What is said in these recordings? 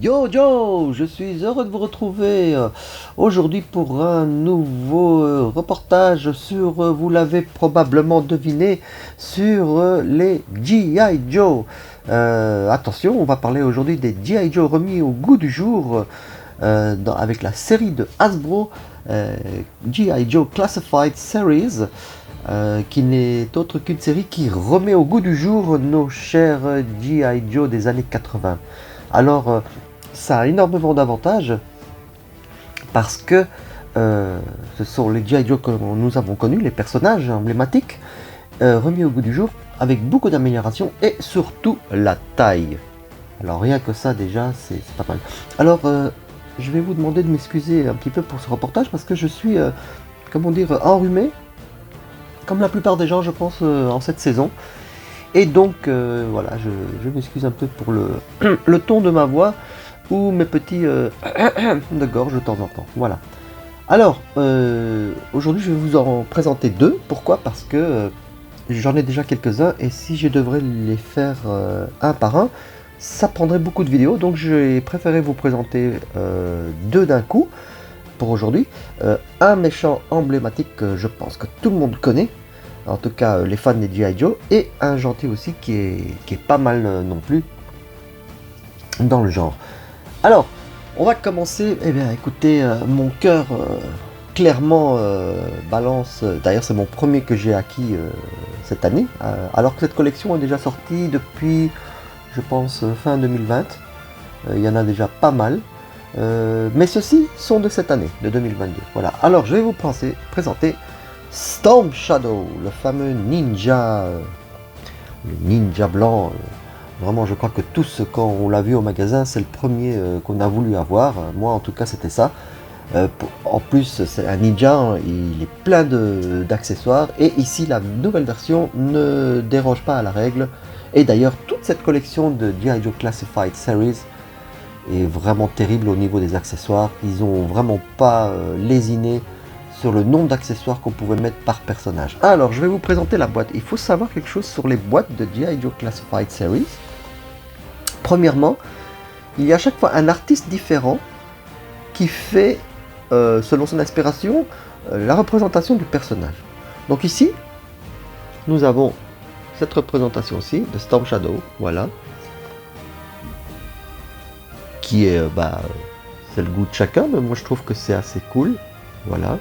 Yo Joe, je suis heureux de vous retrouver aujourd'hui pour un nouveau reportage sur, vous l'avez probablement deviné, sur les G.I. Joe. Attention, on va parler aujourd'hui des G.I. Joe remis au goût du jour avec la série de Hasbro G.I. Joe Classified Series. Qui n'est autre qu'une série qui remet au goût du jour nos chers G.I. Joe des années 80. Alors, ça a énormément d'avantages parce que ce sont les G.I. Joe que nous avons connus, les personnages emblématiques, remis au goût du jour avec beaucoup d'améliorations et surtout la taille. Alors rien que ça déjà, c'est pas mal. Alors, je vais vous demander de m'excuser un petit peu pour ce reportage parce que je suis, comment dire, enrhumé, comme la plupart des gens je pense en cette saison. Et donc voilà, je m'excuse un peu pour le ton de ma voix ou mes petits de gorge de temps en temps. Voilà. Alors, aujourd'hui je vais vous en présenter deux. Pourquoi ? Parce que j'en ai déjà quelques-uns et si je devrais les faire un par un, ça prendrait beaucoup de vidéos. Donc j'ai préféré vous présenter deux d'un coup pour aujourd'hui. Un méchant emblématique que je pense que tout le monde connaît. En tout cas les fans des G.I. Joe, et un gentil aussi qui est pas mal non plus dans le genre. Alors, on va commencer, eh bien écoutez, mon cœur clairement balance, d'ailleurs c'est mon premier que j'ai acquis cette année, alors que cette collection est déjà sortie depuis, je pense, fin 2020, il y en a déjà pas mal, mais ceux-ci sont de cette année, de 2022, voilà. Alors je vais vous présenter Storm Shadow, le fameux ninja, le ninja blanc. Vraiment, je crois que tous, quand on l'a vu au magasin, c'est le premier qu'on a voulu avoir. Moi, en tout cas, c'était ça. En plus, c'est un ninja, il est plein d'accessoires. Et ici, la nouvelle version ne déroge pas à la règle. Et d'ailleurs, toute cette collection de G.I. Joe Classified Series est vraiment terrible au niveau des accessoires. Ils n'ont vraiment pas lésiné sur le nombre d'accessoires qu'on pouvait mettre par personnage. Alors, je vais vous présenter la boîte. Il faut savoir quelque chose sur les boîtes de G.I. Joe Classified Series. Premièrement, il y a à chaque fois un artiste différent qui fait, selon son inspiration, la représentation du personnage. Donc ici, nous avons cette représentation-ci de Storm Shadow, voilà, qui est, c'est le goût de chacun, mais moi je trouve que c'est assez cool, voilà.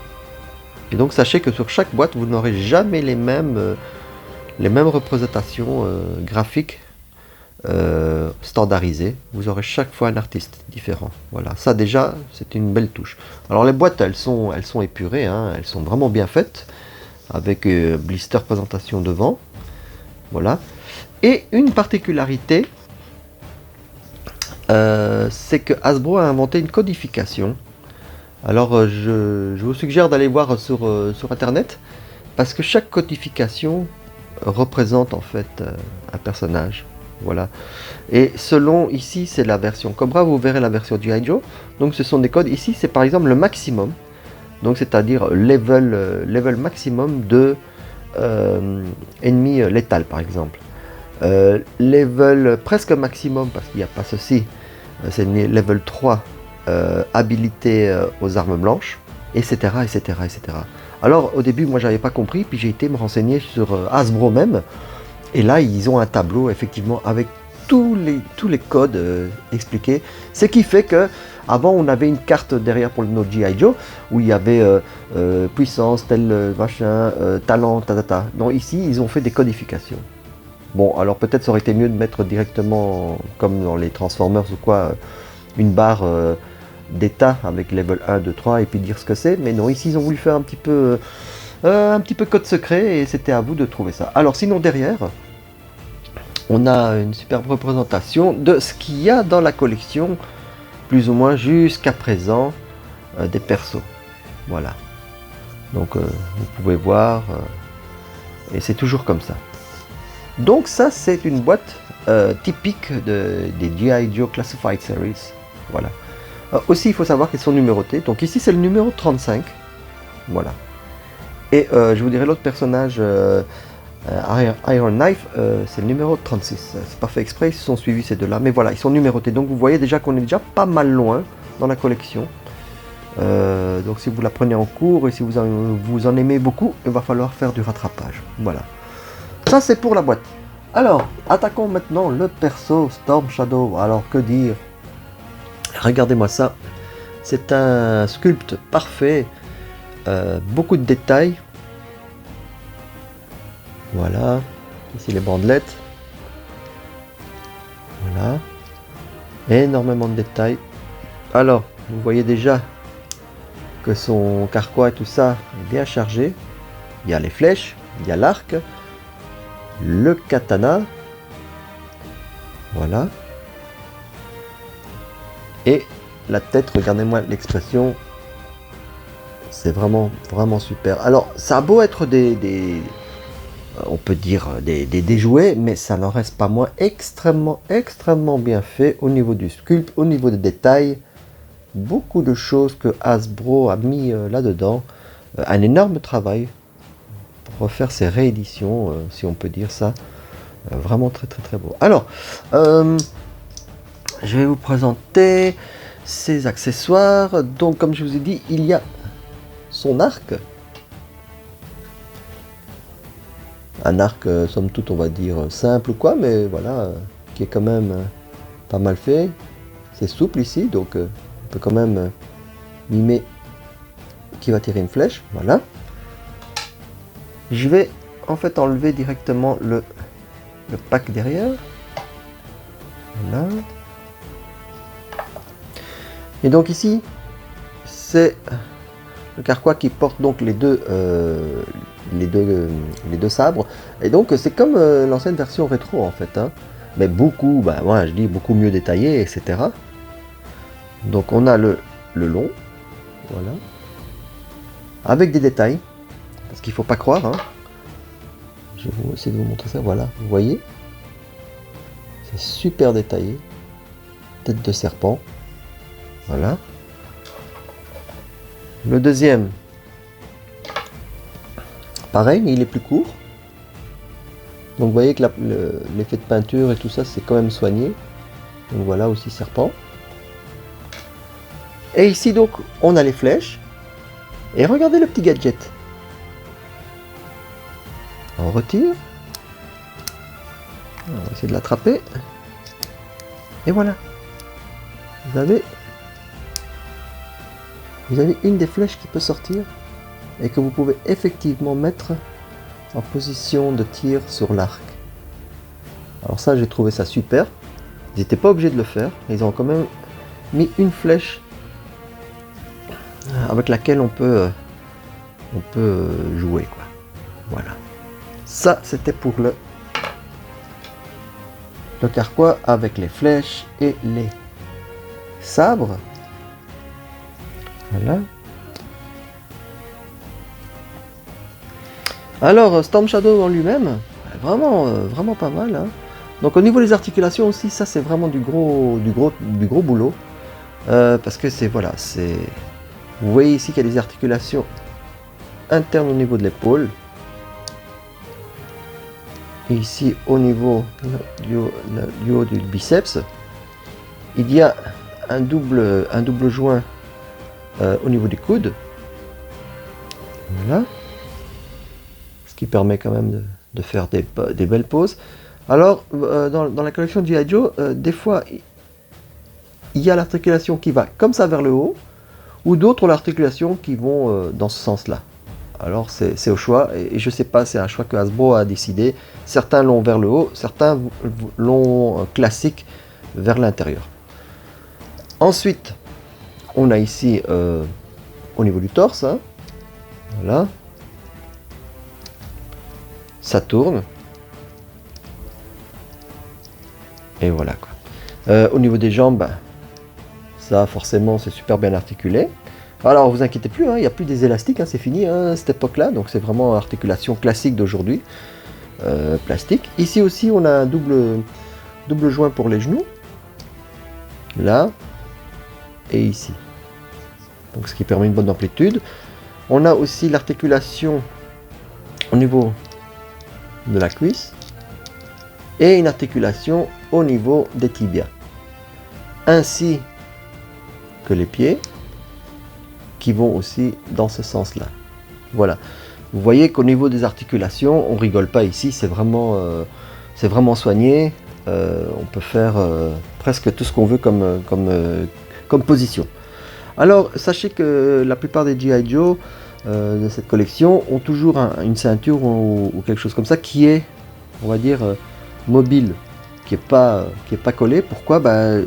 Et donc sachez que sur chaque boîte, vous n'aurez jamais les mêmes représentations graphiques standardisées. Vous aurez chaque fois un artiste différent. Voilà, ça déjà, c'est une belle touche. Alors les boîtes, elles sont épurées, hein, elles sont vraiment bien faites, avec blister présentation devant. Voilà. Et une particularité, c'est que Hasbro a inventé une codification. Alors je vous suggère d'aller voir sur internet, parce que chaque codification représente en fait un personnage, voilà. Et selon, ici c'est la version Cobra, vous verrez la version G.I. Joe, donc ce sont des codes, ici c'est par exemple le maximum, donc c'est-à-dire level maximum de ennemi létal par exemple. Level presque maximum, parce qu'il n'y a pas ceci, c'est level 3, habilité aux armes blanches, etc., etc., etc. Alors au début moi j'avais pas compris, puis j'ai été me renseigner sur Hasbro même, et là ils ont un tableau effectivement avec tous les codes expliqués, ce qui fait que avant on avait une carte derrière pour notre G.I. Joe où il y avait puissance, tel machin, talent, tatata. Donc ici ils ont fait des codifications. Bon, alors peut-être ça aurait été mieux de mettre directement, comme dans les Transformers ou quoi, une barre d'état avec level 1, 2, 3 et puis dire ce que c'est, mais non, ici ils ont voulu faire un petit peu code secret et c'était à vous de trouver ça. Alors sinon derrière, on a une superbe représentation de ce qu'il y a dans la collection, plus ou moins jusqu'à présent, des persos. Voilà. Donc vous pouvez voir, et c'est toujours comme ça. Donc ça c'est une boîte typique des G.I. Joe Classified Series. Voilà. Aussi il faut savoir qu'elles sont numérotées. Donc ici c'est le numéro 35. Voilà. Et je vous dirai l'autre personnage Iron Knife, c'est le numéro 36. C'est pas fait exprès, ils se sont suivis ces deux-là. Mais voilà, ils sont numérotés. Donc vous voyez déjà qu'on est déjà pas mal loin dans la collection. Donc si vous la prenez en cours et si vous en aimez beaucoup, il va falloir faire du rattrapage. Voilà. Ça c'est pour la boîte. Alors, attaquons maintenant le perso Storm Shadow. Alors que dire? Regardez-moi ça. C'est un sculpte parfait. Beaucoup de détails. Voilà. Ici les bandelettes. Voilà. Énormément de détails. Alors, vous voyez déjà que son carquois et tout ça est bien chargé. Il y a les flèches, il y a l'arc, le katana. Voilà. Et la tête, regardez-moi l'expression. C'est vraiment super. Alors, ça a beau être on peut dire des jouets, mais ça n'en reste pas moins extrêmement bien fait au niveau du sculpte, au niveau des détails. Beaucoup de choses que Hasbro a mis là-dedans. Un énorme travail pour refaire ces rééditions, si on peut dire ça. Vraiment très beau. Alors, je vais vous présenter ces accessoires. Donc, comme je vous ai dit, il y a son arc. Un arc, somme toute, on va dire simple ou quoi, mais voilà, qui est quand même pas mal fait. C'est souple ici, donc on peut quand même mimer qui va tirer une flèche. Voilà. Je vais en fait enlever directement le pack derrière. Voilà. Et donc ici, c'est le carquois qui porte donc les deux sabres. Et donc c'est comme l'ancienne version rétro en fait. Hein. Mais beaucoup, moi je dis beaucoup mieux détaillé, etc. Donc on a le long. Voilà. Avec des détails. Parce qu'il ne faut pas croire. Hein. Je vais essayer de vous montrer ça. Voilà. Vous voyez? C'est super détaillé. Tête de serpent. Voilà. Le deuxième. Pareil, mais il est plus court. Donc vous voyez que l'effet de peinture et tout ça, c'est quand même soigné. Donc voilà aussi serpent. Et ici donc, on a les flèches. Et regardez le petit gadget. On retire. On va essayer de l'attraper. Et voilà. Vous avez une des flèches qui peut sortir et que vous pouvez effectivement mettre en position de tir sur l'arc. Alors ça, j'ai trouvé ça super. Ils n'étaient pas obligés de le faire. Ils ont quand même mis une flèche avec laquelle on peut jouer, quoi. Voilà. Ça, c'était pour le carquois avec les flèches et les sabres. Voilà. Alors, Storm Shadow en lui-même, vraiment pas mal. Hein. Donc au niveau des articulations aussi, ça c'est vraiment du gros boulot. Parce que c'est, voilà, c'est... Vous voyez ici qu'il y a des articulations internes au niveau de l'épaule. Et ici au niveau du haut du biceps, il y a un double joint au niveau du coude. Voilà. Ce qui permet quand même de faire des belles poses. Alors, dans la collection du G.I. Joe, des fois, il y a l'articulation qui va comme ça vers le haut, ou d'autres l'articulation qui vont dans ce sens-là. Alors, c'est au choix, et je ne sais pas, c'est un choix que Hasbro a décidé. Certains l'ont vers le haut, certains l'ont classique vers l'intérieur. Ensuite, on a ici, au niveau du torse, hein, voilà, ça tourne, et voilà quoi. Au niveau des jambes, ça forcément c'est super bien articulé. Alors vous inquiétez plus, hein, il n'y a plus des élastiques, hein, c'est fini hein, cette époque là, donc c'est vraiment articulation classique d'aujourd'hui, plastique. Ici aussi on a un double joint pour les genoux, là et ici, donc ce qui permet une bonne amplitude. On a aussi l'articulation au niveau de la cuisse et une articulation au niveau des tibias, ainsi que les pieds qui vont aussi dans ce sens-là. Voilà. Vous voyez qu'au niveau des articulations, on rigole pas ici, c'est vraiment soigné. On peut faire presque tout ce qu'on veut comme position. Alors, sachez que la plupart des G.I. Joe de cette collection ont toujours une ceinture ou quelque chose comme ça qui est, on va dire, mobile, qui est pas collé. Pourquoi?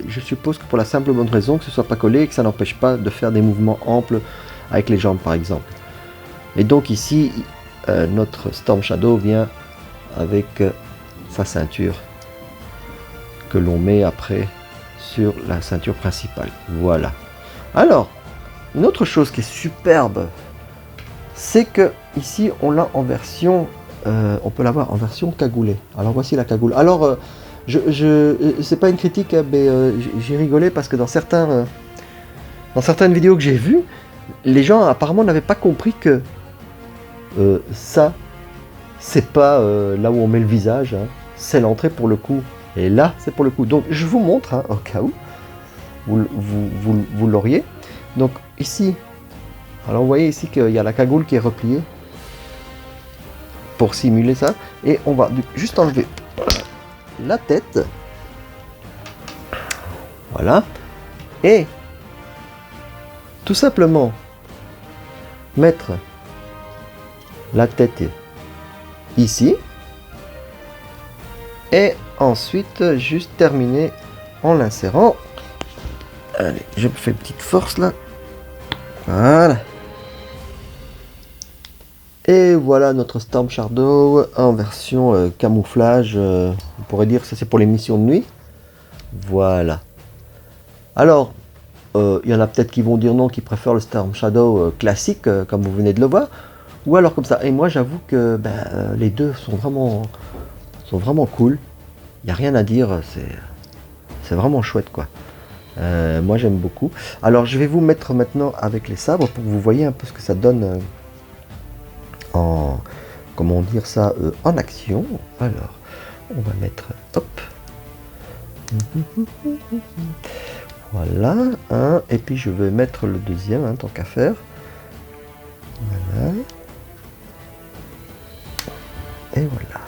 Je suppose que pour la simple bonne raison que ce soit pas collé et que ça n'empêche pas de faire des mouvements amples avec les jambes, par exemple. Et donc ici, notre Storm Shadow vient avec sa ceinture que l'on met après sur la ceinture principale. Voilà. Alors, une autre chose qui est superbe, c'est que ici on l'a en version, on peut l'avoir en version cagoulée. Alors voici la cagoule. Alors, c'est pas une critique, mais j'ai rigolé parce que dans certaines vidéos que j'ai vues, les gens apparemment n'avaient pas compris que ça, c'est pas là où on met le visage, hein, c'est l'entrée pour le cou. Et là, c'est pour le cou. Donc je vous montre, hein, au cas où vous l'auriez. Donc ici, alors vous voyez ici qu'il y a la cagoule qui est repliée pour simuler ça. Et on va juste enlever la tête. Voilà. Et tout simplement mettre la tête ici. Et ensuite, juste terminer en l'insérant. Allez, je me fais une petite force là. Voilà. Et voilà notre Storm Shadow en version camouflage. On pourrait dire que ça c'est pour les missions de nuit. Voilà. Alors, il y en a peut-être qui vont dire non, qui préfèrent le Storm Shadow classique, comme vous venez de le voir. Ou alors comme ça. Et moi j'avoue que les deux sont vraiment cool. Il n'y a rien à dire, c'est vraiment chouette quoi. Moi j'aime beaucoup. Alors je vais vous mettre maintenant avec les sabres pour que vous voyez un peu ce que ça donne en, comment dire ça, en action. Alors on va mettre, hop. Voilà, un, et puis je vais mettre le deuxième, hein, tant qu'à faire. Voilà. Et voilà.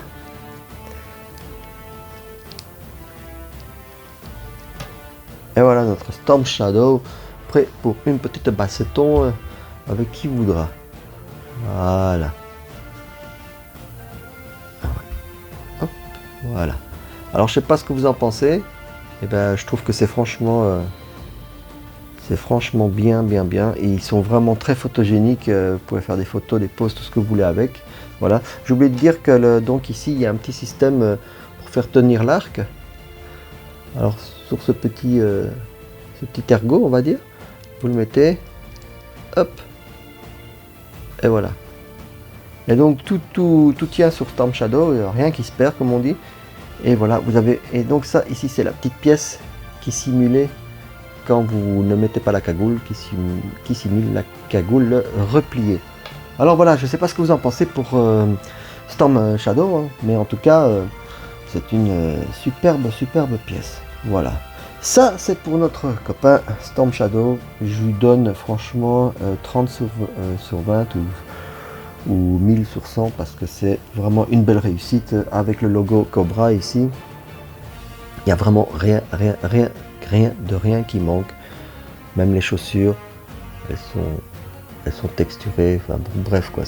Et voilà notre Storm Shadow, prêt pour une petite baston avec qui voudra. Voilà. Hop, voilà. Alors je sais pas ce que vous en pensez. Et je trouve que c'est franchement bien. Et ils sont vraiment très photogéniques. Vous pouvez faire des photos, des poses, tout ce que vous voulez avec. Voilà. J'ai oublié de dire que donc ici il y a un petit système pour faire tenir l'arc. Alors sur ce petit ergot, on va dire, vous le mettez, hop, et voilà. Et donc tout tient sur Storm Shadow, rien qui se perd comme on dit. Et voilà, vous avez, et donc ça ici c'est la petite pièce qui simulait quand vous ne mettez pas la cagoule, qui simule la cagoule repliée. Alors voilà, je sais pas ce que vous en pensez pour Storm Shadow, hein, mais en tout cas c'est une superbe pièce. Voilà. Ça, c'est pour notre copain Storm Shadow. Je lui donne franchement 30 sur 20 ou 1000 sur 100 parce que c'est vraiment une belle réussite avec le logo Cobra ici. Il n'y a vraiment rien qui manque. Même les chaussures, elles sont texturées. Enfin, bref, quoi,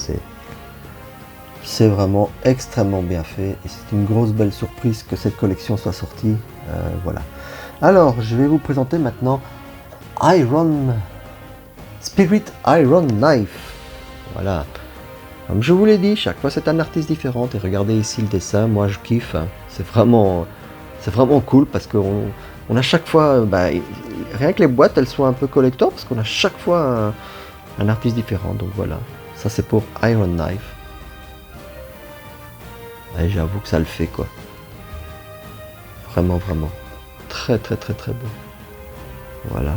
c'est vraiment extrêmement bien fait et c'est une grosse belle surprise que cette collection soit sortie. Voilà. Alors, je vais vous présenter maintenant Spirit Iron Knife. Voilà. Comme je vous l'ai dit, chaque fois c'est un artiste différent. Et regardez ici le dessin, moi je kiffe. Hein. C'est vraiment cool parce qu'on a chaque fois, rien que les boîtes, elles sont un peu collector parce qu'on a chaque fois un artiste différent. Donc voilà, ça c'est pour Iron Knife. Et j'avoue que ça le fait quoi. Vraiment. Très beau. Voilà.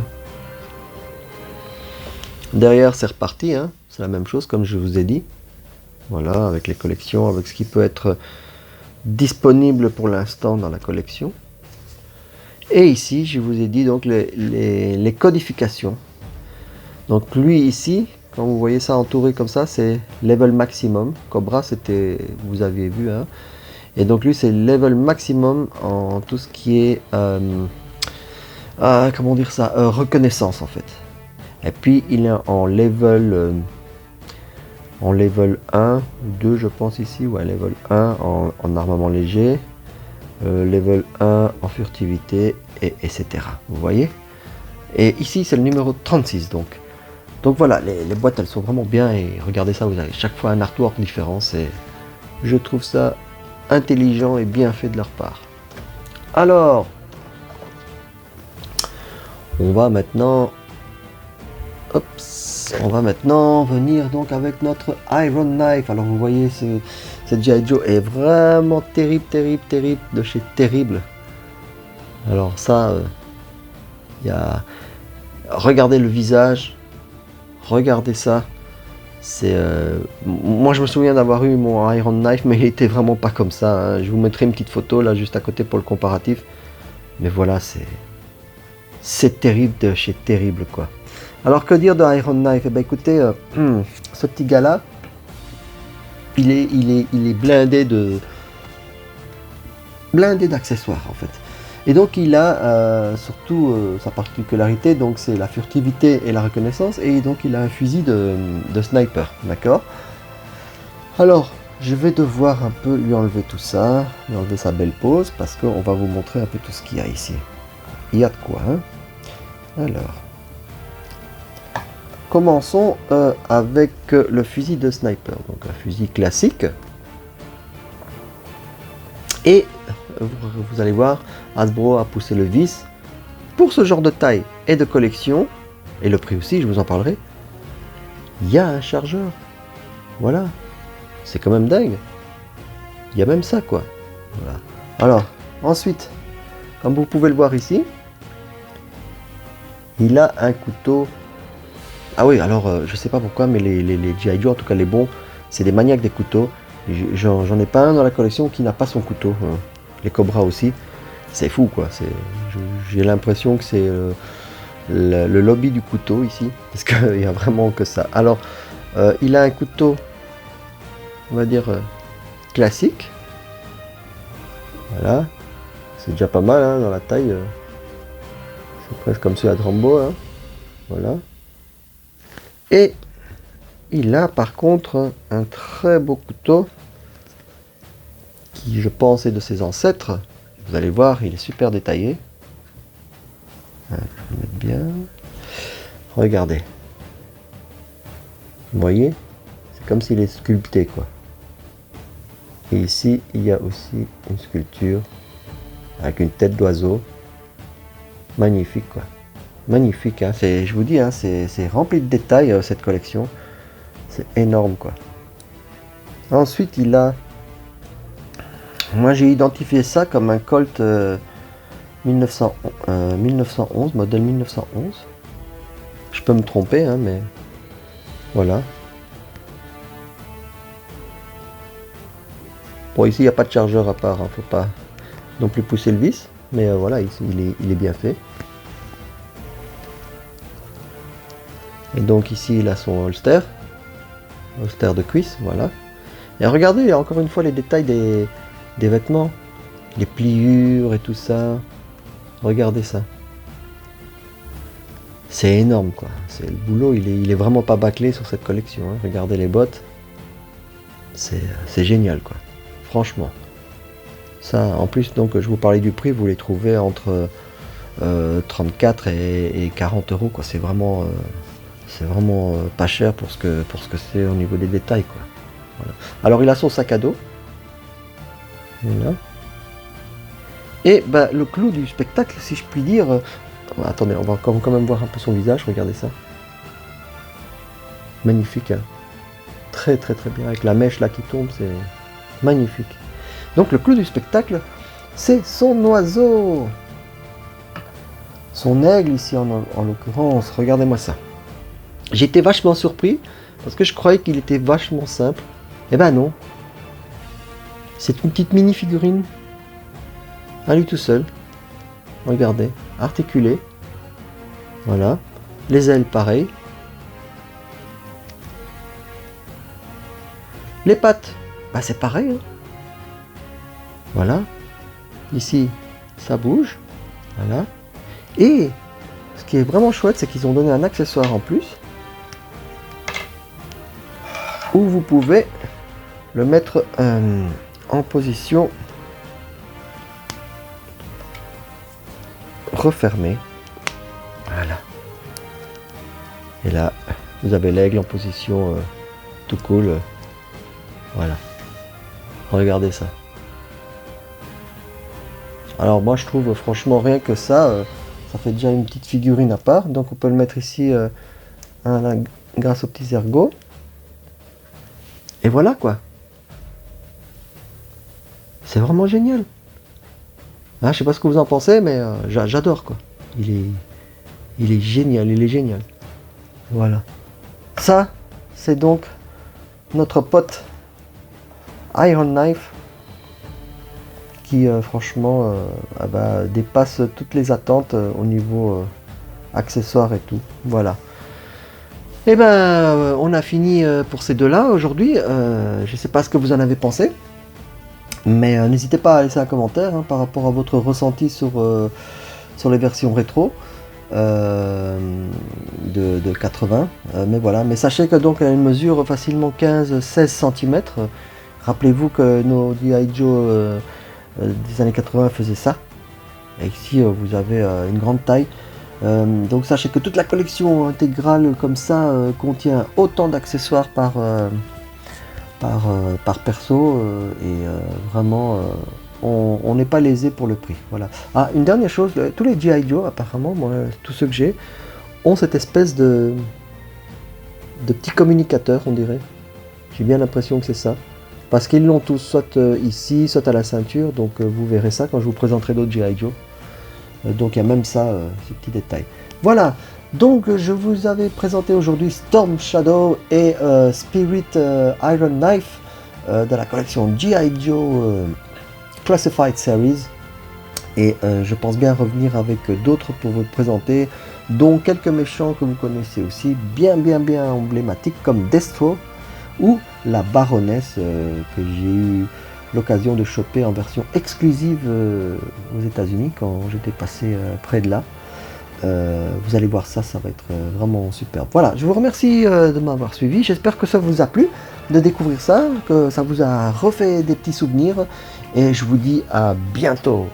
Derrière c'est reparti, hein. C'est la même chose comme je vous ai dit. Voilà, avec les collections, avec ce qui peut être disponibles pour l'instant dans la collection. Et ici, je vous ai dit donc les codifications. Donc lui ici, quand vous voyez ça entouré comme ça, c'est level maximum. Cobra, c'était, vous aviez vu, hein. Et donc lui, c'est level maximum en tout ce qui est, comment dire ça, reconnaissance en fait. Et puis il est en level 1, 2 je pense ici, ouais, level 1 en armement léger, level 1 en furtivité, etc. Vous voyez? Et ici, c'est le numéro 36 donc. Donc voilà, les boîtes, elles sont vraiment bien et regardez ça, vous avez chaque fois un artwork différent. Je trouve ça intelligent et bien fait de leur part. Alors, on va maintenant venir donc avec notre Iron Knife. Alors vous voyez, cette G.I. Joe est vraiment terrible, terrible, terrible, de chez terrible. Alors ça, regardez le visage, regardez ça. Moi je me souviens d'avoir eu mon Iron Knife, mais il était vraiment pas comme ça, hein. Je vous mettrai une petite photo là juste à côté pour le comparatif. Mais voilà, c'est terrible de chez terrible quoi. Alors que dire de Iron Knife? Eh ben écoutez, ce petit gars là, il est blindé d'accessoires en fait. Et donc il a surtout sa particularité, donc c'est la furtivité et la reconnaissance, et donc il a un fusil de sniper, d'accord? Alors je vais devoir un peu lui enlever tout ça, lui enlever sa belle pose, parce qu'on va vous montrer un peu tout ce qu'il y a ici. Il y a de quoi, hein? Alors, commençons avec le fusil de sniper, donc un fusil classique. Et vous allez voir, Hasbro a poussé le vice pour ce genre de taille et de collection, et le prix aussi, je vous en parlerai. Il y a un chargeur, voilà, c'est quand même dingue. Il y a même ça quoi. Voilà. Alors ensuite, comme vous pouvez le voir ici, il a un couteau. Ah oui, alors je sais pas pourquoi, mais les G.I. Joe, en tout cas les bons, c'est des maniaques des couteaux. J'en ai pas un dans la collection qui n'a pas son couteau. Les Cobra aussi, c'est fou quoi. J'ai l'impression que c'est le lobby du couteau ici, parce qu'il y a vraiment que ça. Alors, il a un couteau, on va dire classique. Voilà, c'est déjà pas mal hein, dans la taille. C'est presque comme celui de Rambo. Hein. Voilà. Et il a par contre un très beau couteau qui je pense est de ses ancêtres. Vous allez voir, il est super détaillé. Je vais mettre bien. Regardez. Vous voyez, c'est comme s'il est sculpté quoi. Et ici il y a aussi une sculpture avec une tête d'oiseau. Magnifique quoi. Magnifique, hein. Je vous dis, hein, c'est rempli de détails cette collection. C'est énorme quoi. Ensuite il a... Moi j'ai identifié ça comme un Colt 1911, modèle 1911. Je peux me tromper, hein, mais voilà. Bon ici il n'y a pas de chargeur à part, hein, faut pas non plus pousser le vis. Mais voilà, ici il est bien fait. Et donc ici il a son holster de cuisse, voilà. Et regardez encore une fois les détails des vêtements, les pliures et tout ça. Regardez ça. C'est énorme quoi. C'est le boulot, il est vraiment pas bâclé sur cette collection. Hein. Regardez les bottes. C'est génial quoi. Franchement. Ça, en plus, donc je vous parlais du prix, vous les trouvez entre 34 et 40 euros quoi. C'est vraiment pas cher pour ce que c'est au niveau des détails quoi. Voilà. Alors il a son sac à dos. Voilà. Et bah, le clou du spectacle, si je puis dire. Attendez, on va quand même voir un peu son visage. Regardez ça. Magnifique. Hein. Très très très bien. Avec la mèche là qui tombe, c'est magnifique. Donc le clou du spectacle, c'est son oiseau. Son aigle ici en l'occurrence. Regardez-moi ça. J'étais vachement surpris parce que je croyais qu'il était vachement simple. Eh ben non. C'est une petite mini figurine. À lui tout seul. Regardez, articulé. Voilà. Les ailes pareil. Les pattes, bah c'est pareil. Hein. Voilà. Ici, ça bouge. Voilà. Et ce qui est vraiment chouette, c'est qu'ils ont donné un accessoire en plus. Où vous pouvez le mettre en position refermée. Voilà. Et là, vous avez l'aigle en position tout cool. Voilà. Regardez ça. Alors moi je trouve franchement rien que ça, ça fait déjà une petite figurine à part. Donc on peut le mettre ici grâce aux petits ergots. Et voilà quoi. C'est vraiment génial. Ah, je sais pas ce que vous en pensez, mais j'adore quoi. Il est génial, il est génial. Voilà. Ça, c'est donc notre pote Iron Knife qui franchement dépasse toutes les attentes au niveau accessoires et tout. Voilà. Et ben on a fini pour ces deux-là aujourd'hui. Je sais pas ce que vous en avez pensé. Mais n'hésitez pas à laisser un commentaire hein, par rapport à votre ressenti sur les versions rétro de 80. Mais voilà, mais sachez que donc elle mesure facilement 15-16 cm. Rappelez-vous que nos G.I. Joe des années 80 faisaient ça. Et ici vous avez une grande taille. Donc sachez que toute la collection intégrale comme ça contient autant d'accessoires par perso et vraiment on n'est pas lésé pour le prix. Voilà. Ah, une dernière chose, tous les G.I. Joe apparemment, moi, tous ceux que j'ai, ont cette espèce de petit communicateur, on dirait. J'ai bien l'impression que c'est ça. Parce qu'ils l'ont tous, soit ici, soit à la ceinture, donc vous verrez ça quand je vous présenterai d'autres G.I. Joe. Donc il y a même ça, ces petits détails. Voilà, donc je vous avais présenté aujourd'hui Storm Shadow et Spirit Iron Knife de la collection G.I. Joe Classified Series. Et je pense bien revenir avec d'autres pour vous présenter, dont quelques méchants que vous connaissez aussi, bien emblématiques comme Destro ou la Baronesse que j'ai eu l'occasion de choper en version exclusive aux États-Unis quand j'étais passé près de là. Vous allez voir ça, ça va être vraiment superbe. Voilà, je vous remercie de m'avoir suivi. J'espère que ça vous a plu de découvrir ça, que ça vous a refait des petits souvenirs. Et je vous dis à bientôt.